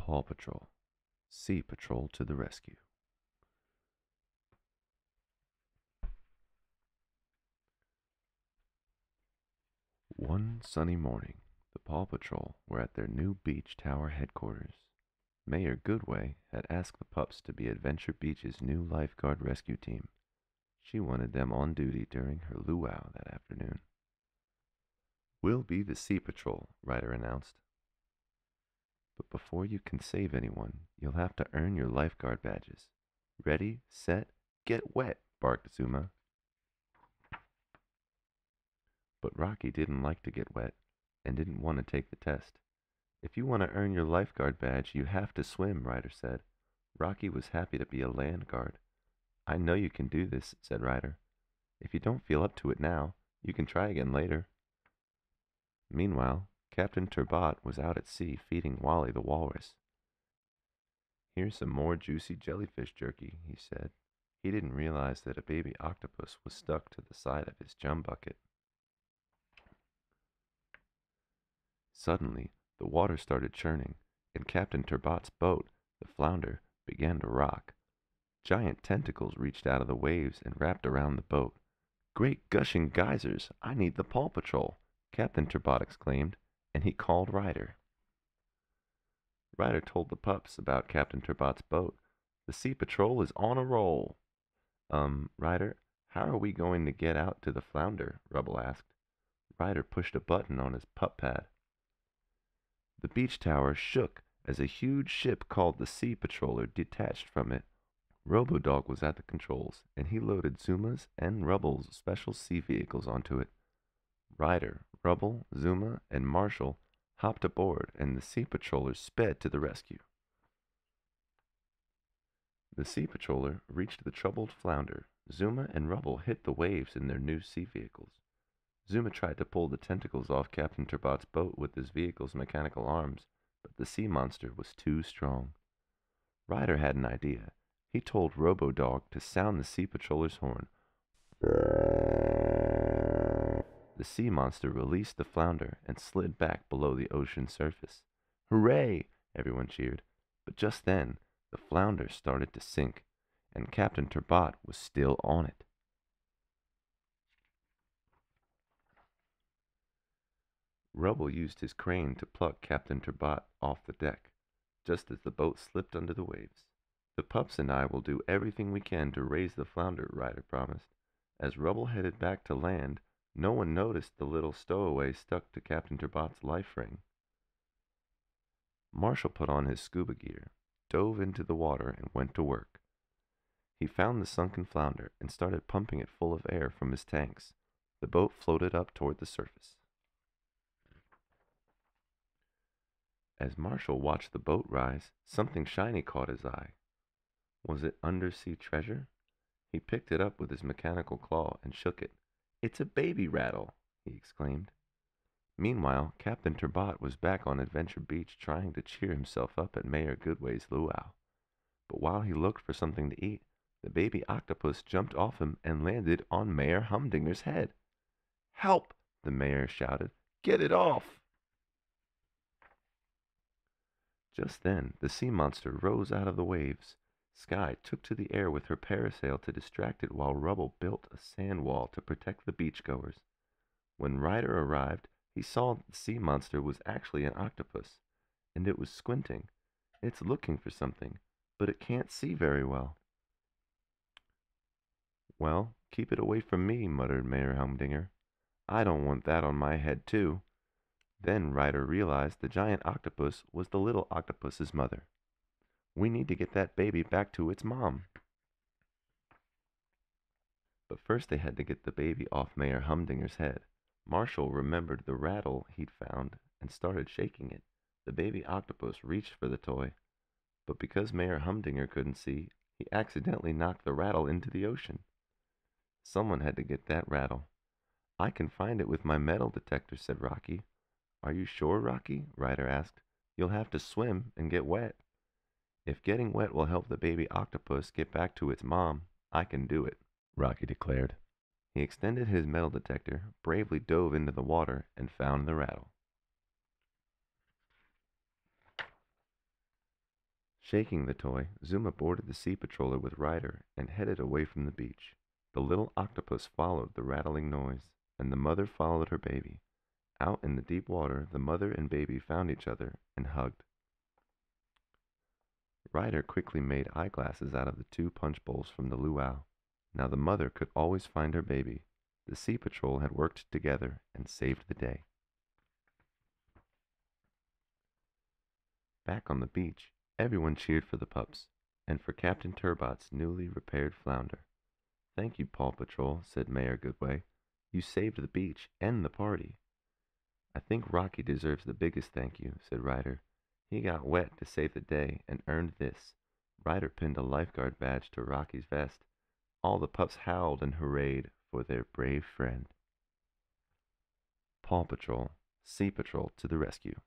Paw Patrol, Sea Patrol to the rescue. One sunny morning, the Paw Patrol were at their new beach tower headquarters. Mayor Goodway had asked the pups to be Adventure Beach's new lifeguard rescue team. She wanted them on duty during her luau that afternoon. "We'll be the Sea Patrol," Ryder announced. "But before you can save anyone, you'll have to earn your lifeguard badges. Ready, set, get wet," barked Zuma. But Rocky didn't like to get wet and didn't want to take the test. "If you want to earn your lifeguard badge, you have to swim," Ryder said. Rocky was happy to be a land guard. "I know you can do this," said Ryder. "If you don't feel up to it now, you can try again later." Meanwhile, Captain Turbot was out at sea feeding Wally the walrus. "Here's some more juicy jellyfish jerky," he said. He didn't realize that a baby octopus was stuck to the side of his chum bucket. Suddenly, the water started churning, and Captain Turbot's boat, the Flounder, began to rock. Giant tentacles reached out of the waves and wrapped around the boat. "Great gushing geysers! I need the Paw Patrol!" Captain Turbot exclaimed, and he called Ryder. Ryder told the pups about Captain Turbot's boat. "The Sea Patrol is on a roll." Ryder, how are we going to get out to the Flounder?" Rubble asked. Ryder pushed a button on his pup pad. The beach tower shook as a huge ship called the Sea Patroller detached from it. Robodog was at the controls, and he loaded Zuma's and Rubble's special sea vehicles onto it. Ryder, Rubble, Zuma, and Marshall hopped aboard, and the Sea Patroller sped to the rescue. The Sea Patroller reached the troubled Flounder. Zuma and Rubble hit the waves in their new sea vehicles. Zuma tried to pull the tentacles off Captain Turbot's boat with his vehicle's mechanical arms, but the sea monster was too strong. Ryder had an idea. He told Robodog to sound the Sea Patroller's horn. The sea monster released the Flounder and slid back below the ocean surface. "Hooray!" everyone cheered. But just then, the Flounder started to sink, and Captain Turbot was still on it. Rubble used his crane to pluck Captain Turbot off the deck, just as the boat slipped under the waves. "The pups and I will do everything we can to raise the Flounder," Ryder promised. As Rubble headed back to land, no one noticed the little stowaway stuck to Captain Turbot's life ring. Marshall put on his scuba gear, dove into the water, and went to work. He found the sunken Flounder and started pumping it full of air from his tanks. The boat floated up toward the surface. As Marshall watched the boat rise, something shiny caught his eye. Was it undersea treasure? He picked it up with his mechanical claw and shook it. "It's a baby rattle!" he exclaimed. Meanwhile, Captain Turbot was back on Adventure Beach trying to cheer himself up at Mayor Goodway's luau. But while he looked for something to eat, the baby octopus jumped off him and landed on Mayor Humdinger's head. "Help!" the mayor shouted. "Get it off!" Just then, the sea monster rose out of the waves. Sky took to the air with her parasail to distract it while Rubble built a sand wall to protect the beachgoers. When Ryder arrived, he saw that the sea monster was actually an octopus, and it was squinting. It's looking for something, but it can't see very well. "Well, keep it away from me," muttered Mayor Humdinger. "I don't want that on my head, too." Then Ryder realized the giant octopus was the little octopus's mother. "We need to get that baby back to its mom." But first they had to get the baby off Mayor Humdinger's head. Marshall remembered the rattle he'd found and started shaking it. The baby octopus reached for the toy, but because Mayor Humdinger couldn't see, he accidentally knocked the rattle into the ocean. Someone had to get that rattle. "I can find it with my metal detector," said Rocky. "Are you sure, Rocky?" Ryder asked. "You'll have to swim and get wet." "If getting wet will help the baby octopus get back to its mom, I can do it," Rocky declared. He extended his metal detector, bravely dove into the water, and found the rattle. Shaking the toy, Zuma boarded the sea patroller with Ryder and headed away from the beach. The little octopus followed the rattling noise, and the mother followed her baby. Out in the deep water, the mother and baby found each other and hugged. Ryder quickly made eyeglasses out of the two punch bowls from the luau. Now the mother could always find her baby. The Sea Patrol had worked together and saved the day. Back on the beach, everyone cheered for the pups, and for Captain Turbot's newly repaired flounder. "Thank you, Paw Patrol," said Mayor Goodway. "You saved the beach and the party." "I think Rocky deserves the biggest thank you," said Ryder. "He got wet to save the day and earned this." Ryder pinned a lifeguard badge to Rocky's vest. All the pups howled and hurrahed for their brave friend. Paw Patrol, Sea Patrol to the rescue.